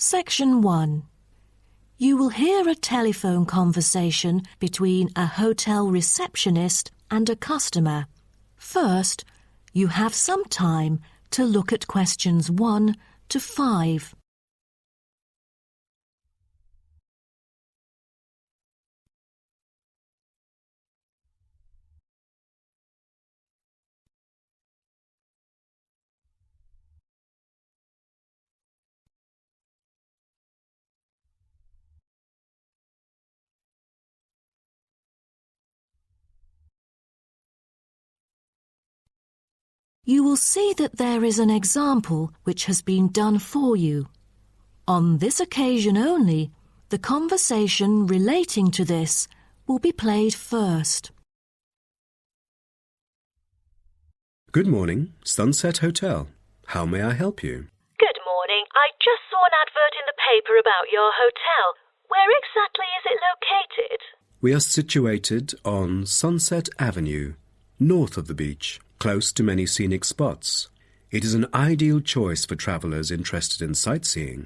Section 1. You will hear a telephone conversation between a hotel receptionist and a customer. First, you have some time to look at questions 1 to 5. You will see that there is an example which has been done for you. On this occasion only, the conversation relating to this will be played first. Good morning, Sunset Hotel. How may I help you? Good morning. I just saw an advert in the paper about your hotel. Where exactly is it located? We are situated on Sunset Avenue, north of the beach, close to many scenic spots. It is an ideal choice for travellers interested in sightseeing.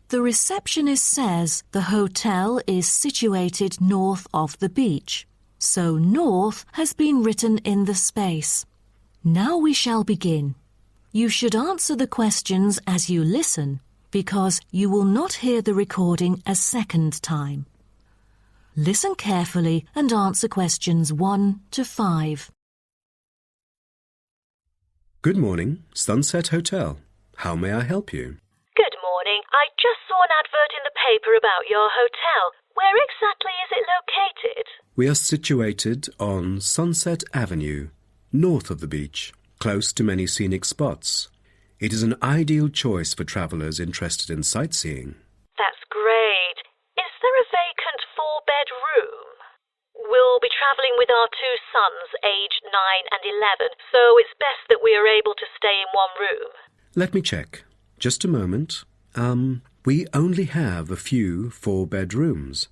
The receptionist says the hotel is situated north of the beach, so north has been written in the space. Now we shall begin. You should answer the questions as you listen, because you will not hear the recording a second time. Listen carefully and answer questions 1 to 5. Good morning, Sunset Hotel. How may I help you? Good morning. I just saw an advert in the paper about your hotel. Where exactly is it located? We are situated on Sunset Avenue, north of the beach, close to many scenic spots. It is an ideal choice for travellers interested in sightseeing. That's great. Is there a vacant 4-bed room? We'll be travelling with our 2 sons, aged 9 and 11, so it's best that we are able to stay in one room. Let me check. Just a moment. We only have a few 4-bed rooms,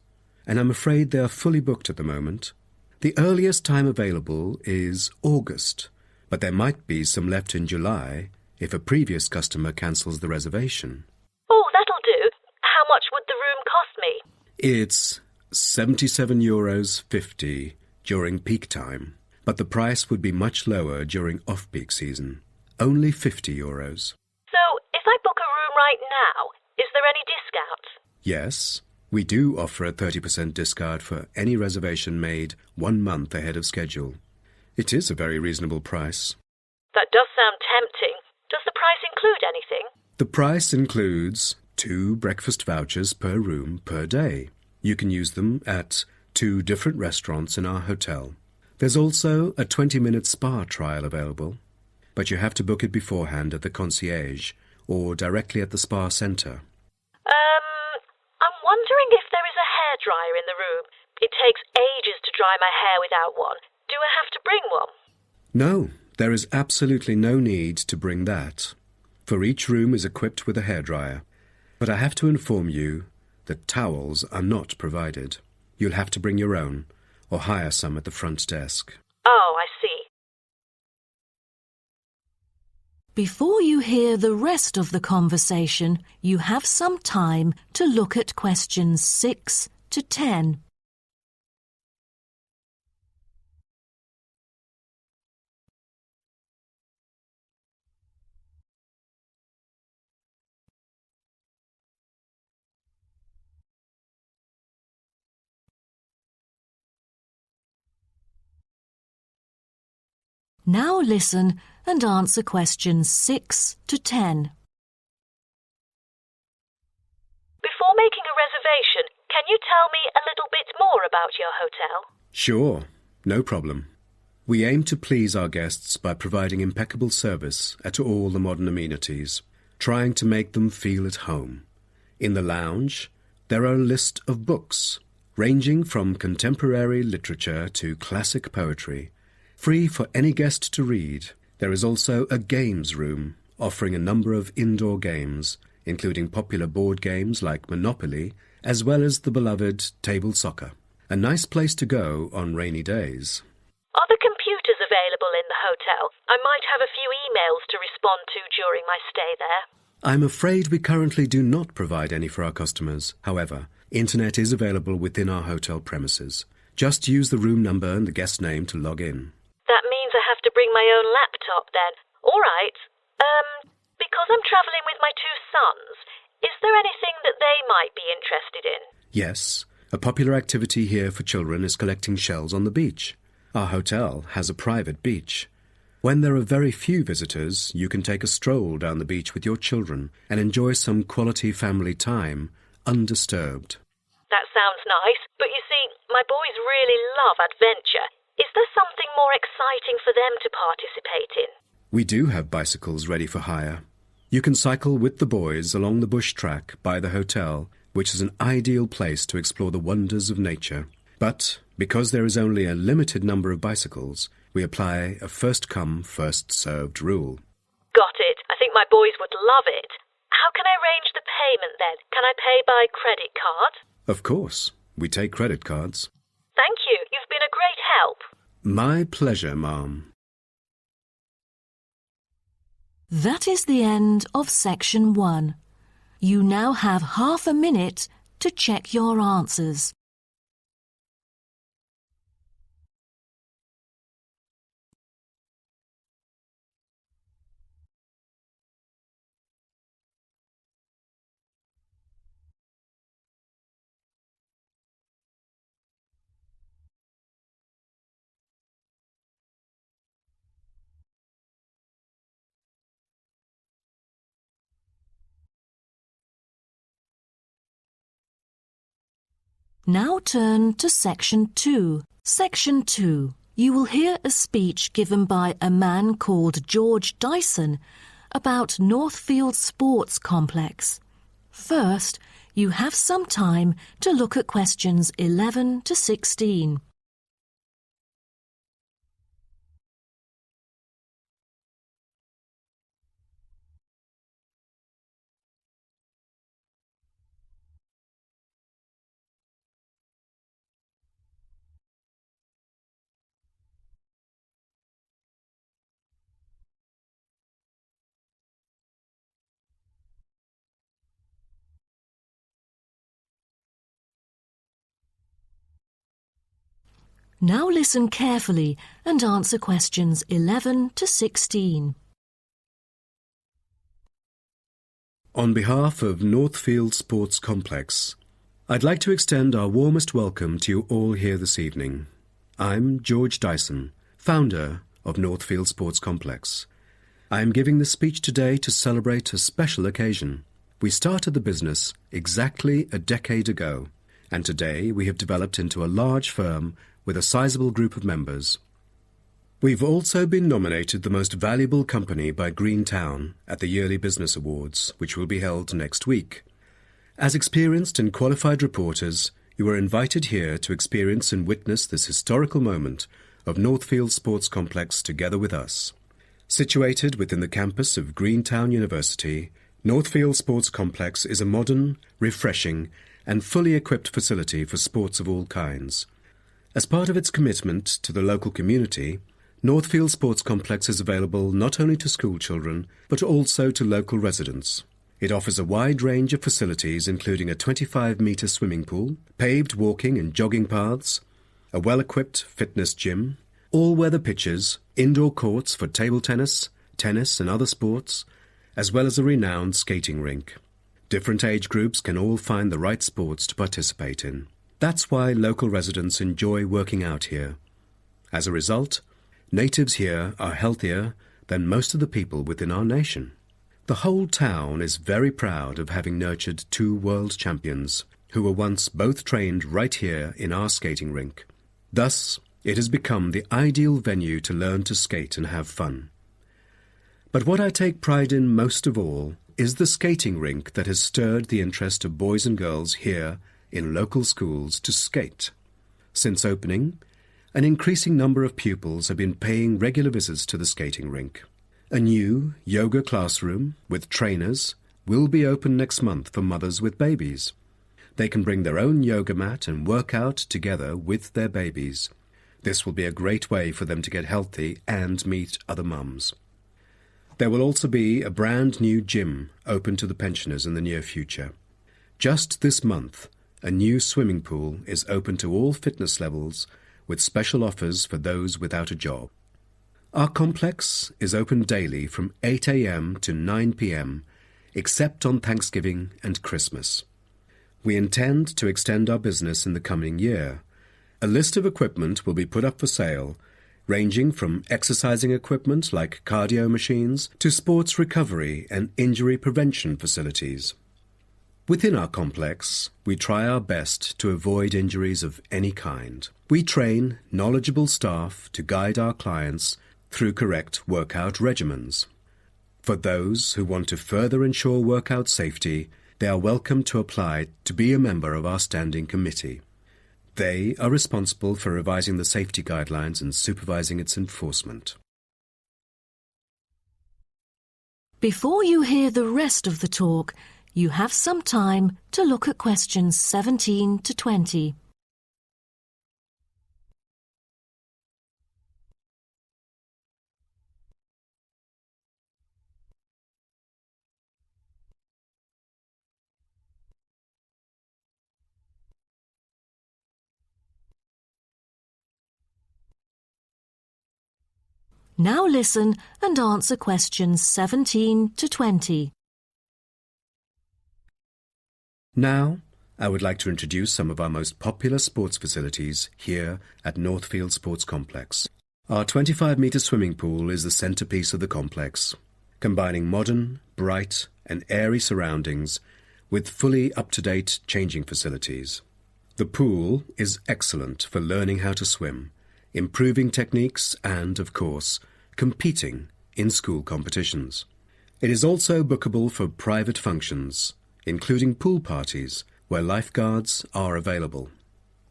and I'm afraid they are fully booked at the moment. The earliest time available is August, but there might be some left in July if a previous customer cancels the reservation. Oh, that'll do. How much would the room cost me? It's €77.50 during peak time, but the price would be much lower during off-peak season. Only €50. So, if I book a room right now, is there any discount? Yes, we do offer a 30% discount for any reservation made 1 month ahead of schedule. It is a very reasonable price. That does sound tempting. Does the price include anything? The price includes 2 breakfast vouchers per room per day. You can use them at 2 different restaurants in our hotel. There's also a 20-minute spa trial available, but you have to book it beforehand at the concierge or directly at the spa centre. I'm wondering if there is a hairdryer in the room. It takes ages to dry my hair without one. Do I have to bring one? No, there is absolutely no need to bring that, for each room is equipped with a hairdryer. But I have to inform you that towels are not provided. You'll have to bring your own, or hire some at the front desk. Oh, I see. Before you hear the rest of the conversation, you have some time to look at questions 6 to 10. Now listen and answer questions 6 to 10. Before making a reservation, can you tell me a little bit more about your hotel? Sure, no problem. We aim to please our guests by providing impeccable service at all the modern amenities, trying to make them feel at home. In the lounge, there are a list of books, ranging from contemporary literature to classic poetry, free for any guest to read. There is also a games room, offering a number of indoor games, including popular board games like Monopoly, as well as the beloved table soccer. A nice place to go on rainy days. Are the computers available in the hotel? I might have a few emails to respond to during my stay there. I'm afraid we currently do not provide any for our customers. However, internet is available within our hotel premises. Just use the room number and the guest name to log in. That means I have to bring my own laptop then. All right. Because I'm travelling with my two sons, is there anything that they might be interested in? Yes, a popular activity here for children is collecting shells on the beach. Our hotel has a private beach. When there are very few visitors, you can take a stroll down the beach with your children and enjoy some quality family time, undisturbed. That sounds nice, but you see, my boys really love adventure. Is there something more exciting for them to participate in? We do have bicycles ready for hire. You can cycle with the boys along the bush track by the hotel, which is an ideal place to explore the wonders of nature. But because there is only a limited number of bicycles, we apply a first-come, first-served rule. Got it. I think my boys would love it. How can I arrange the payment then? Can I pay by credit card? Of course. We take credit cards. Thank you. You've been a great help. My pleasure, ma'am. That is the end of section 1. You now have half a minute to check your answers. Now turn to Section 2. Section 2. You will hear a speech given by a man called George Dyson about Northfield Sports Complex. First, you have some time to look at questions 11 to 16. Now listen carefully and answer questions 11 to 16. On behalf of Northfield Sports Complex, I'd like to extend our warmest welcome to you all here this evening. I'm George Dyson, founder of Northfield Sports Complex. I am giving this speech today to celebrate a special occasion. We started the business exactly a decade ago, and today we have developed into a large firm with a sizable group of members. We've also been nominated the most valuable company by Greentown at the Yearly Business Awards, which will be held next week. As experienced and qualified reporters, you are invited here to experience and witness this historical moment of Northfield Sports Complex together with us. Situated within the campus of Greentown University, Northfield Sports Complex is a modern, refreshing, and fully equipped facility for sports of all kinds. As part of its commitment to the local community, Northfield Sports Complex is available not only to school children, but also to local residents. It offers a wide range of facilities including a 25-metre swimming pool, paved walking and jogging paths, a well-equipped fitness gym, all-weather pitches, indoor courts for table tennis, tennis and other sports, as well as a renowned skating rink. Different age groups can all find the right sports to participate in. That's why local residents enjoy working out here. As a result, natives here are healthier than most of the people within our nation. The whole town is very proud of having nurtured two world champions who were once both trained right here in our skating rink. Thus, it has become the ideal venue to learn to skate and have fun. But what I take pride in most of all is the skating rink that has stirred the interest of boys and girls here in local schools to skate. Since opening, an increasing number of pupils have been paying regular visits to the skating rink. A new yoga classroom with trainers will be open next month for mothers with babies. They can bring their own yoga mat and work out together with their babies. This will be a great way for them to get healthy and meet other mums. There will also be a brand new gym open to the pensioners in the near future. Just this month, a new swimming pool is open to all fitness levels with special offers for those without a job. Our complex is open daily from 8 a.m. to 9 p.m, except on Thanksgiving and Christmas. We intend to extend our business in the coming year. A list of equipment will be put up for sale, ranging from exercising equipment like cardio machines to sports recovery and injury prevention facilities. Within our complex, we try our best to avoid injuries of any kind. We train knowledgeable staff to guide our clients through correct workout regimens. For those who want to further ensure workout safety, they are welcome to apply to be a member of our standing committee. They are responsible for revising the safety guidelines and supervising its enforcement. Before you hear the rest of the talk, you have some time to look at questions 17 to 20. Now listen and answer questions 17 to 20. Now, I would like to introduce some of our most popular sports facilities here at Northfield Sports Complex. Our 25-metre swimming pool is the centrepiece of the complex, combining modern, bright and airy surroundings with fully up-to-date changing facilities. The pool is excellent for learning how to swim, improving techniques and, of course, competing in school competitions. It is also bookable for private functions, including pool parties where lifeguards are available.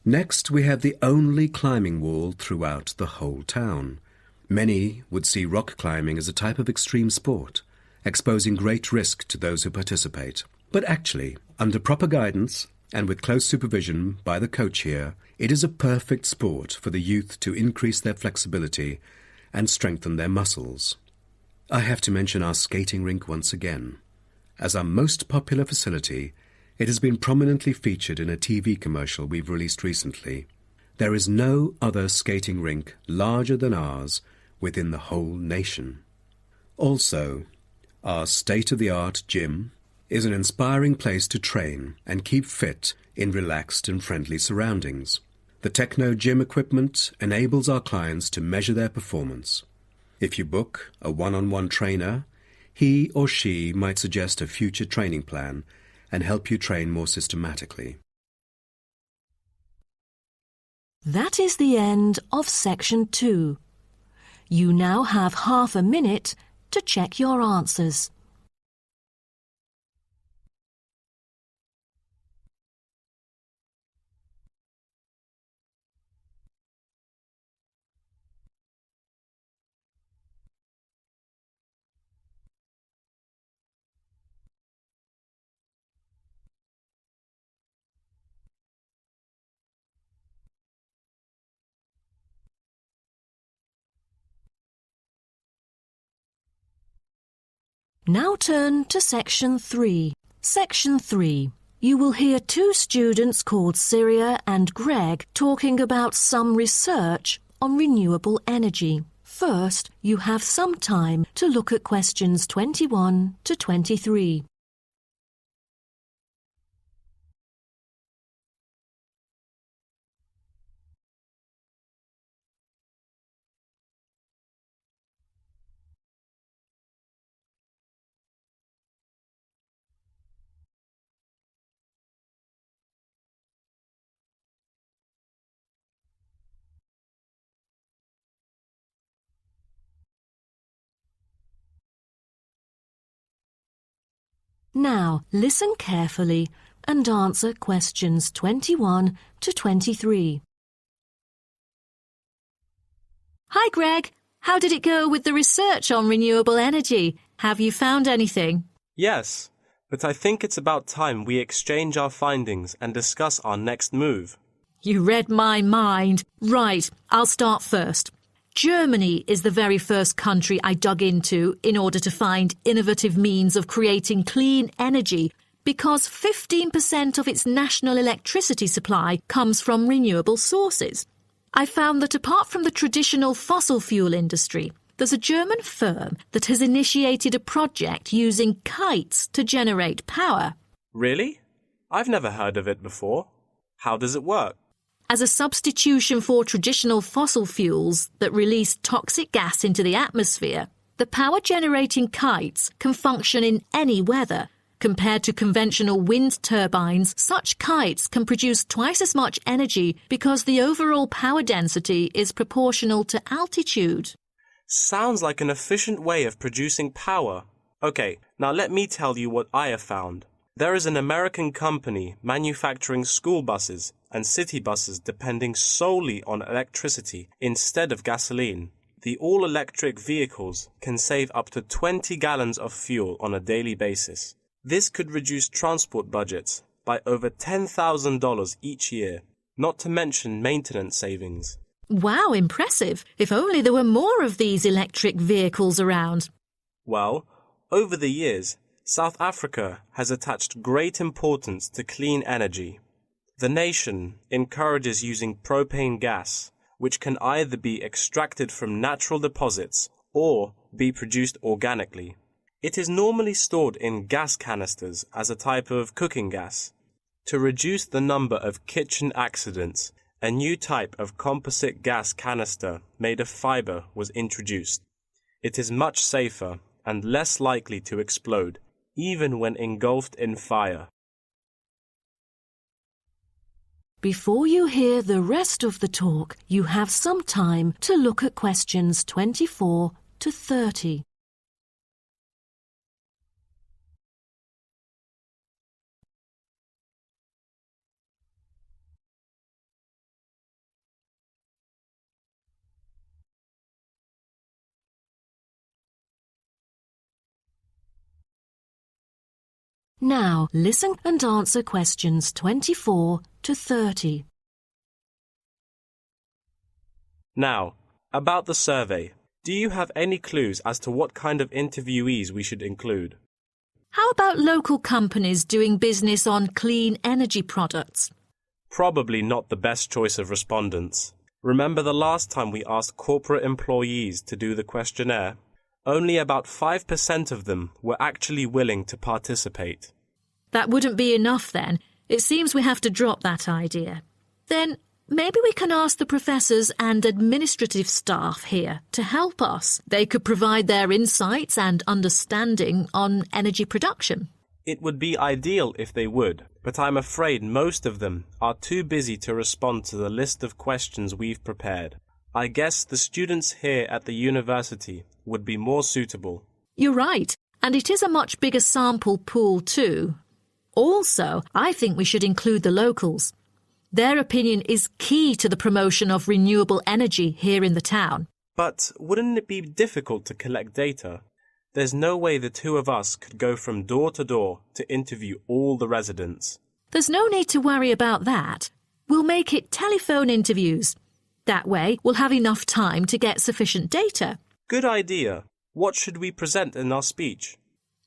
Next, we have the only climbing wall throughout the whole town. Many would see rock climbing as a type of extreme sport, exposing great risk to those who participate. But actually, under proper guidance and with close supervision by the coach here, it is a perfect sport for the youth to increase their flexibility and strengthen their muscles. I have to mention our skating rink once again. As our most popular facility, it has been prominently featured in a TV commercial we've released recently. There is no other skating rink larger than ours within the whole nation. Also, our state-of-the-art gym is an inspiring place to train and keep fit in relaxed and friendly surroundings. The Techno gym equipment enables our clients to measure their performance. If you book a one-on-one trainer, he or she might suggest a future training plan and help you train more systematically. That is the end of section 2. You now have half a minute to check your answers. Now turn to section 3. Section 3. You will hear two students called Syria and Greg talking about some research on renewable energy. First, you have some time to look at questions 21 to 23. Now, listen carefully and answer questions 21 to 23. Hi, Greg. How did it go with the research on renewable energy? Have you found anything? Yes, but I think it's about time we exchange our findings and discuss our next move. You read my mind. Right, I'll start first. Germany is the very first country I dug into in order to find innovative means of creating clean energy because 15% of its national electricity supply comes from renewable sources. I found that apart from the traditional fossil fuel industry, there's a German firm that has initiated a project using kites to generate power. Really? I've never heard of it before. How does it work? As a substitution for traditional fossil fuels that release toxic gas into the atmosphere, the power-generating kites can function in any weather. Compared to conventional wind turbines, such kites can produce twice as much energy because the overall power density is proportional to altitude. Sounds like an efficient way of producing power. Okay, now let me tell you what I have found. There is an American company manufacturing school buses and city buses depending solely on electricity instead of gasoline. The all-electric vehicles can save up to 20 gallons of fuel on a daily basis. This could reduce transport budgets by over $10,000 each year, not to mention maintenance savings. Wow, impressive. If only there were more of these electric vehicles around. Well, over the years, South Africa has attached great importance to clean energy. The nation encourages using propane gas, which can either be extracted from natural deposits or be produced organically. It is normally stored in gas canisters as a type of cooking gas. To reduce the number of kitchen accidents, a new type of composite gas canister made of fiber was introduced. It is much safer and less likely to explode, even when engulfed in fire. Before you hear the rest of the talk, you have some time to look at questions 24 to 30. Now, listen and answer questions 24 to 30. Now, about the survey. Do you have any clues as to what kind of interviewees we should include? How about local companies doing business on clean energy products? Probably not the best choice of respondents. Remember the last time we asked corporate employees to do the questionnaire? Only about 5% of them were actually willing to participate. That wouldn't be enough then. It seems we have to drop that idea. Then maybe we can ask the professors and administrative staff here to help us. They could provide their insights and understanding on energy production. It would be ideal if they would, but I'm afraid most of them are too busy to respond to the list of questions we've prepared. I guess the students here at the university would be more suitable. You're right, and it is a much bigger sample pool too. Also, I think we should include the locals. Their opinion is key to the promotion of renewable energy here in the town. But wouldn't it be difficult to collect data? There's no way the two of us could go from door to door to interview all the residents. There's no need to worry about that. We'll make it telephone interviews. That way, we'll have enough time to get sufficient data. Good idea. What should we present in our speech?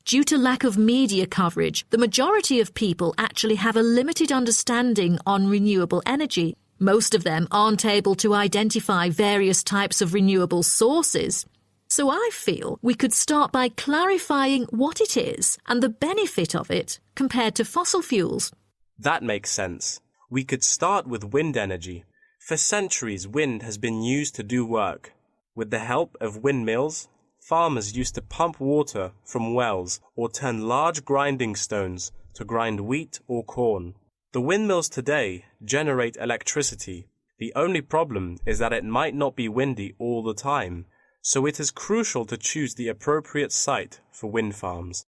Due to lack of media coverage, the majority of people actually have a limited understanding on renewable energy. Most of them aren't able to identify various types of renewable sources. So I feel we could start by clarifying what it is and the benefit of it compared to fossil fuels. That makes sense. We could start with wind energy. For centuries, wind has been used to do work. With the help of windmills, farmers used to pump water from wells or turn large grinding stones to grind wheat or corn. The windmills today generate electricity. The only problem is that it might not be windy all the time, so it is crucial to choose the appropriate site for wind farms.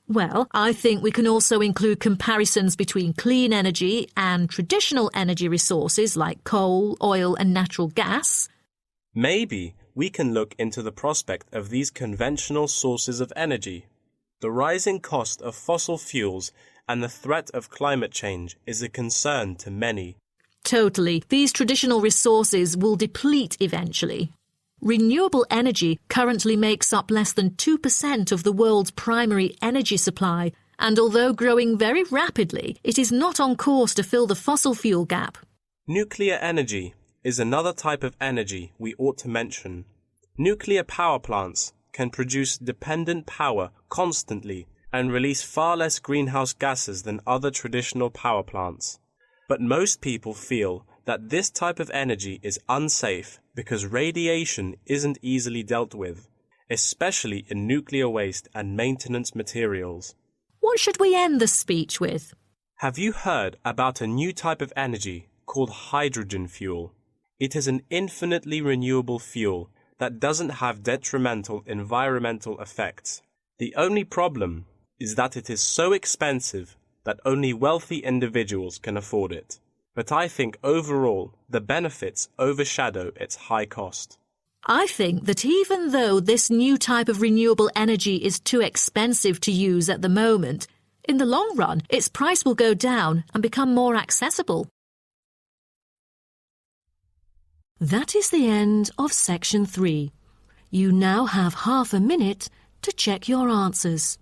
Well, I think we can also include comparisons between clean energy and traditional energy resources like coal, oil and natural gas. Maybe we can look into the prospect of these conventional sources of energy. The rising cost of fossil fuels and the threat of climate change is a concern to many. Totally. These traditional resources will deplete eventually. Renewable energy currently makes up less than 2% of the world's primary energy supply, and although growing very rapidly, it is not on course to fill the fossil fuel gap. Nuclear energy is another type of energy we ought to mention. Nuclear power plants can produce dependent power constantly and release far less greenhouse gases than other traditional power plants. But most people feel that this type of energy is unsafe because radiation isn't easily dealt with, especially in nuclear waste and maintenance materials. What should we end the speech with? Have you heard about a new type of energy called hydrogen fuel? It is an infinitely renewable fuel that doesn't have detrimental environmental effects. The only problem is that it is so expensive that only wealthy individuals can afford it. But I think overall the benefits overshadow its high cost. I think that even though this new type of renewable energy is too expensive to use at the moment, in the long run its price will go down and become more accessible. That is the end of section 3. You now have half a minute to check your answers.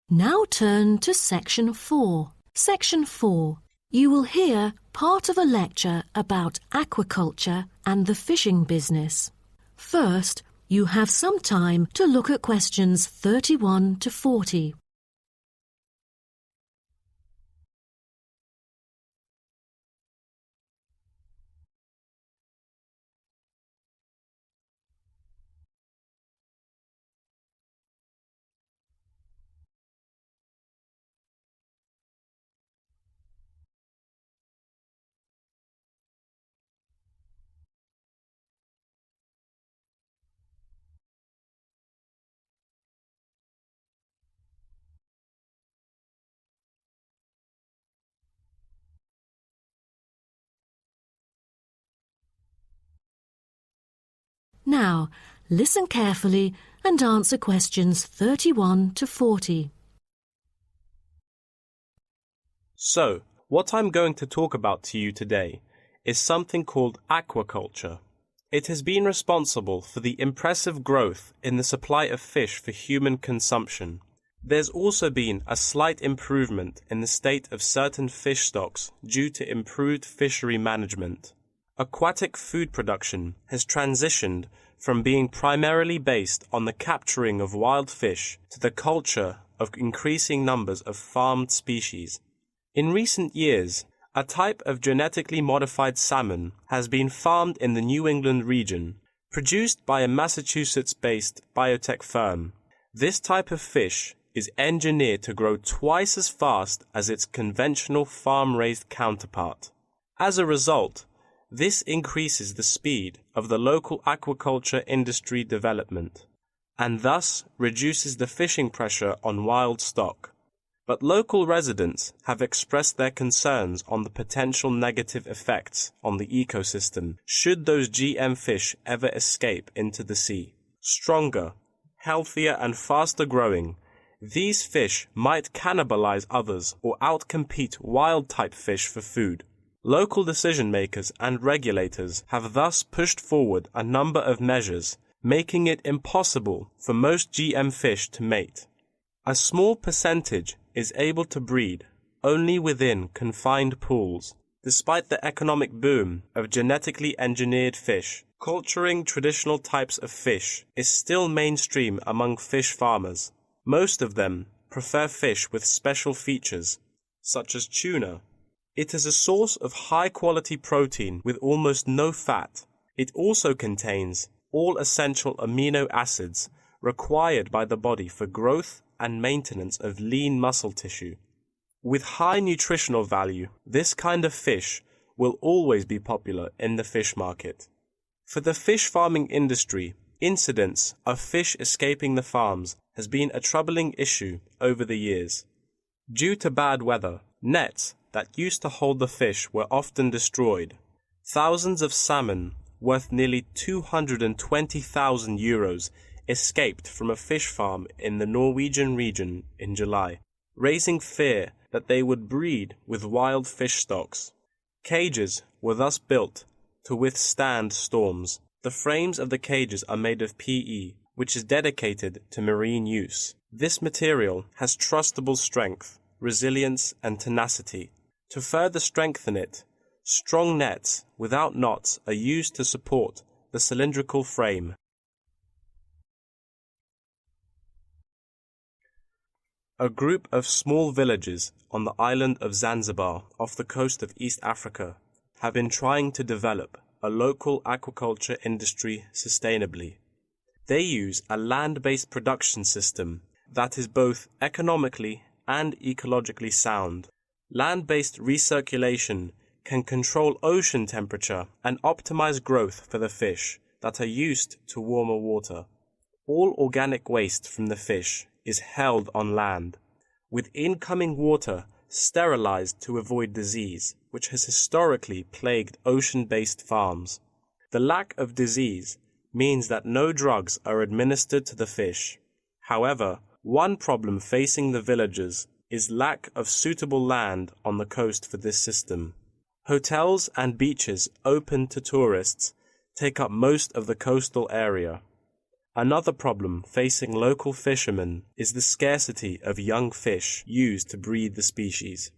Now turn to Section 4. Section 4. You will hear part of a lecture about aquaculture and the fishing business. First, you have some time to look at questions 31 to 40. Now, listen carefully and answer questions 31 to 40. So, what I'm going to talk about to you today is something called aquaculture. It has been responsible for the impressive growth in the supply of fish for human consumption. There's also been a slight improvement in the state of certain fish stocks due to improved fishery management. Aquatic food production has transitioned from being primarily based on the capturing of wild fish to the culture of increasing numbers of farmed species. In recent years, a type of genetically modified salmon has been farmed in the New England region, produced by a Massachusetts-based biotech firm. This type of fish is engineered to grow twice as fast as its conventional farm-raised counterpart. As a result, this increases the speed of the local aquaculture industry development, and thus reduces the fishing pressure on wild stock. But local residents have expressed their concerns on the potential negative effects on the ecosystem should those GM fish ever escape into the sea. Stronger, healthier and faster growing, these fish might cannibalize others or outcompete wild-type fish for food. Local decision-makers and regulators have thus pushed forward a number of measures, making it impossible for most GM fish to mate. A small percentage is able to breed only within confined pools. Despite the economic boom of genetically engineered fish, culturing traditional types of fish is still mainstream among fish farmers. Most of them prefer fish with special features, such as tuna. It is a source of high-quality protein with almost no fat. It also contains all essential amino acids required by the body for growth and maintenance of lean muscle tissue. With high nutritional value, this kind of fish will always be popular in the fish market. For the fish farming industry, incidents of fish escaping the farms has been a troubling issue over the years. Due to bad weather, nets that used to hold the fish were often destroyed. Thousands of salmon, worth nearly €220,000, escaped from a fish farm in the Norwegian region in July, raising fear that they would breed with wild fish stocks. Cages were thus built to withstand storms. The frames of the cages are made of PE, which is dedicated to marine use. This material has trustable strength, resilience, and tenacity. To further strengthen it, strong nets without knots are used to support the cylindrical frame. A group of small villages on the island of Zanzibar off the coast of East Africa have been trying to develop a local aquaculture industry sustainably. They use a land-based production system that is both economically and ecologically sound. Land-based recirculation can control ocean temperature and optimize growth for the fish that are used to warmer water. All organic waste from the fish is held on land, with incoming water sterilized to avoid disease, which has historically plagued ocean-based farms. The lack of disease means that no drugs are administered to the fish. However, one problem facing the villagers is lack of suitable land on the coast for this system. Hotels and beaches open to tourists take up most of the coastal area. Another problem facing local fishermen is the scarcity of young fish used to breed the species.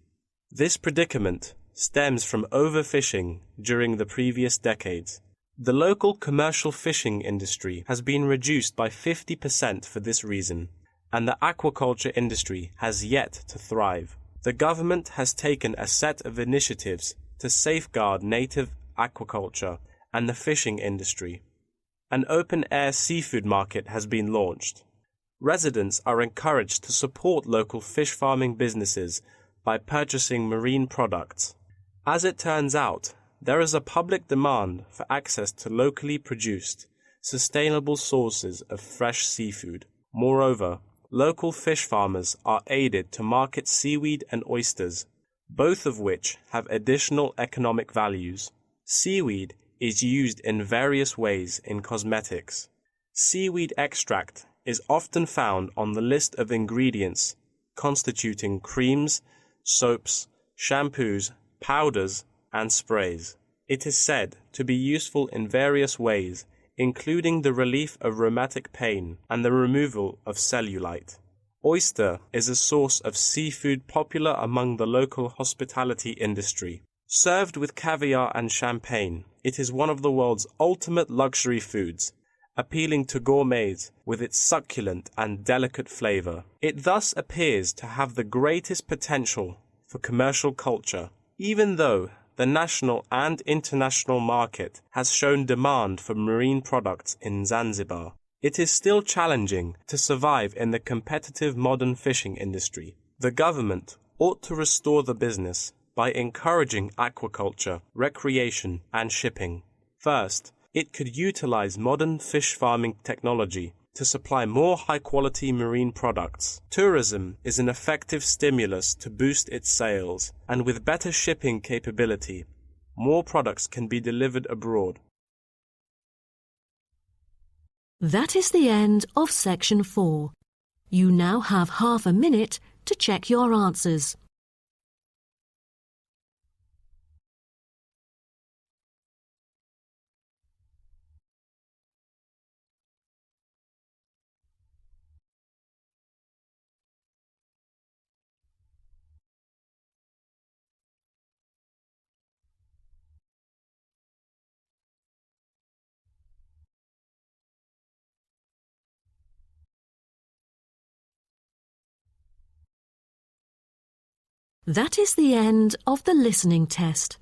This predicament stems from overfishing during the previous decades. The local commercial fishing industry has been reduced by 50% for this reason, and the aquaculture industry has yet to thrive. The government has taken a set of initiatives to safeguard native aquaculture and the fishing industry. An open-air seafood market has been launched. Residents are encouraged to support local fish farming businesses by purchasing marine products. As it turns out, there is a public demand for access to locally produced, sustainable sources of fresh seafood. Moreover, local fish farmers are aided to market seaweed and oysters, both of which have additional economic values. Seaweed is used in various ways in cosmetics. Seaweed extract is often found on the list of ingredients constituting creams, soaps, shampoos, powders, and sprays. It is said to be useful in various ways, including the relief of rheumatic pain and the removal of cellulite. Oyster is a source of seafood popular among the local hospitality industry. Served with caviar and champagne, it is one of the world's ultimate luxury foods, appealing to gourmets with its succulent and delicate flavor. It thus appears to have the greatest potential for commercial culture, even though the national and international market has shown demand for marine products in Zanzibar. It is still challenging to survive in the competitive modern fishing industry. The government ought to restore the business by encouraging aquaculture, recreation, and shipping. First, it could utilize modern fish farming technology to supply more high-quality marine products. Tourism is an effective stimulus to boost its sales, and with better shipping capability, more products can be delivered abroad. That is the end of section 4. You now have half a minute to check your answers. That is the end of the listening test.